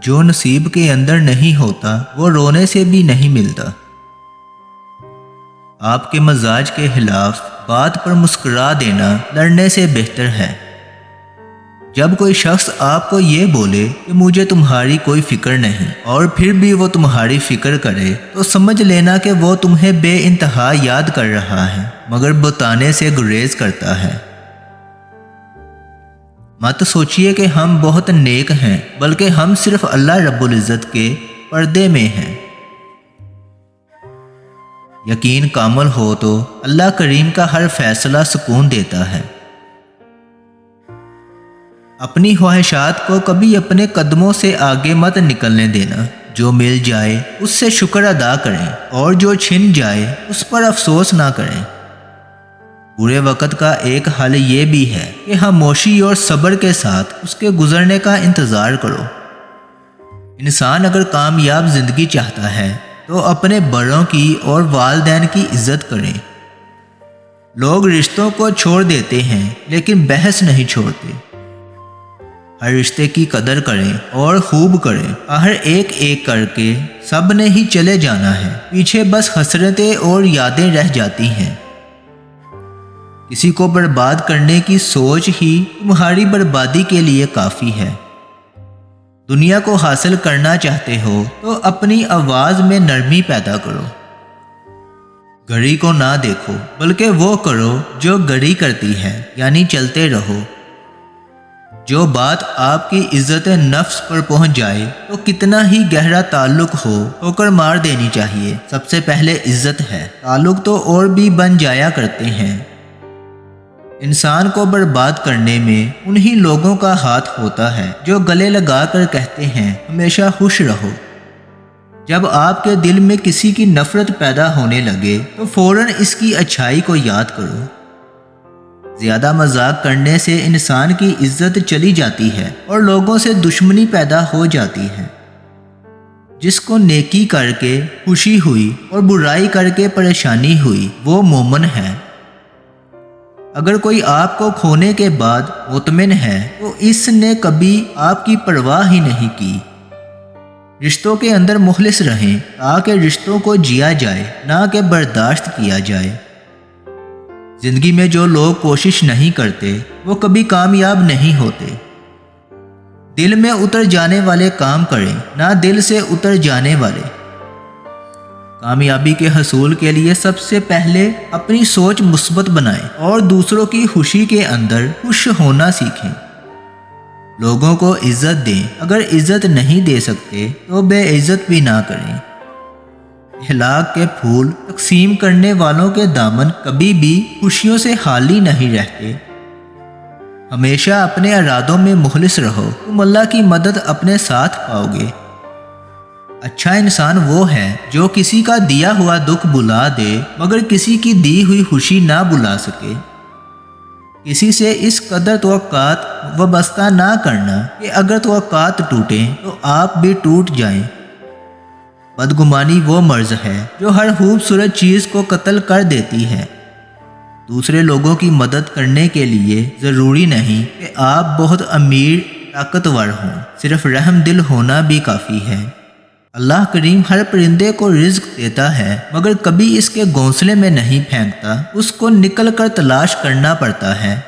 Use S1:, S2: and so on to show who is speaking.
S1: جو نصیب کے اندر نہیں ہوتا وہ رونے سے بھی نہیں ملتا۔ آپ کے مزاج کے خلاف بات پر مسکرا دینا لڑنے سے بہتر ہے۔ جب کوئی شخص آپ کو یہ بولے کہ مجھے تمہاری کوئی فکر نہیں اور پھر بھی وہ تمہاری فکر کرے تو سمجھ لینا کہ وہ تمہیں بے انتہا یاد کر رہا ہے مگر بتانے سے گریز کرتا ہے۔ مت سوچئے کہ ہم بہت نیک ہیں، بلکہ ہم صرف اللہ رب العزت کے پردے میں ہیں۔ یقین کامل ہو تو اللہ کریم کا ہر فیصلہ سکون دیتا ہے۔ اپنی خواہشات کو کبھی اپنے قدموں سے آگے مت نکلنے دینا۔ جو مل جائے اس سے شکر ادا کریں اور جو چھن جائے اس پر افسوس نہ کریں۔ برے وقت کا ایک حل یہ بھی ہے کہ خاموشی اور صبر کے ساتھ اس کے گزرنے کا انتظار کرو۔ انسان اگر کامیاب زندگی چاہتا ہے تو اپنے بڑوں کی اور والدین کی عزت کریں۔ لوگ رشتوں کو چھوڑ دیتے ہیں لیکن بحث نہیں چھوڑتے۔ ہر رشتے کی قدر کریں اور خوب کریں۔ ہر ایک ایک کر کے سب نے ہی چلے جانا ہے، پیچھے بس حسرتیں اور یادیں رہ جاتی ہیں۔ کسی کو برباد کرنے کی سوچ ہی تمہاری بربادی کے لیے کافی ہے۔ دنیا کو حاصل کرنا چاہتے ہو تو اپنی آواز میں نرمی پیدا کرو۔ گھڑی کو نہ دیکھو بلکہ وہ کرو جو گھڑی کرتی ہے، یعنی چلتے رہو۔ جو بات آپ کی عزت نفس پر پہنچ جائے تو کتنا ہی گہرا تعلق ہو کر مار دینی چاہیے۔ سب سے پہلے عزت ہے، تعلق تو اور بھی بن جایا کرتے ہیں۔ انسان کو برباد کرنے میں انہی لوگوں کا ہاتھ ہوتا ہے جو گلے لگا کر کہتے ہیں ہمیشہ خوش رہو۔ جب آپ کے دل میں کسی کی نفرت پیدا ہونے لگے تو فوراً اس کی اچھائی کو یاد کرو۔ زیادہ مذاق کرنے سے انسان کی عزت چلی جاتی ہے اور لوگوں سے دشمنی پیدا ہو جاتی ہے۔ جس کو نیکی کر کے خوشی ہوئی اور برائی کر کے پریشانی ہوئی وہ مومن ہے۔ اگر کوئی آپ کو کھونے کے بعد مطمئن ہے تو اس نے کبھی آپ کی پرواہ ہی نہیں کی۔ رشتوں کے اندر مخلص رہیں تاکہ رشتوں کو جیا جائے نہ کہ برداشت کیا جائے۔ زندگی میں جو لوگ کوشش نہیں کرتے وہ کبھی کامیاب نہیں ہوتے۔ دل میں اتر جانے والے کام کریں، نہ دل سے اتر جانے والے۔ کامیابی کے حصول کے لیے سب سے پہلے اپنی سوچ مثبت بنائیں اور دوسروں کی خوشی کے اندر خوش ہونا سیکھیں۔ لوگوں کو عزت دیں، اگر عزت نہیں دے سکتے تو بے عزت بھی نہ کریں۔ اخلاق کے پھول تقسیم کرنے والوں کے دامن کبھی بھی خوشیوں سے خالی نہیں رہتے۔ ہمیشہ اپنے ارادوں میں مخلص رہو، تم اللہ کی مدد اپنے ساتھ پاؤ گے۔ اچھا انسان وہ ہے جو کسی کا دیا ہوا دکھ بلا دے مگر کسی کی دی ہوئی خوشی نہ بلا سکے۔ کسی سے اس قدر توقعات وابستہ نہ کرنا کہ اگر توقعات ٹوٹیں تو آپ بھی ٹوٹ جائیں۔ بدگمانی وہ مرض ہے جو ہر خوبصورت چیز کو قتل کر دیتی ہے۔ دوسرے لوگوں کی مدد کرنے کے لیے ضروری نہیں کہ آپ بہت امیر طاقتور ہوں، صرف رحم دل ہونا بھی کافی ہے۔ اللہ کریم ہر پرندے کو رزق دیتا ہے مگر کبھی اس کے گھونسلے میں نہیں پھینکتا، اس کو نکل کر تلاش کرنا پڑتا ہے۔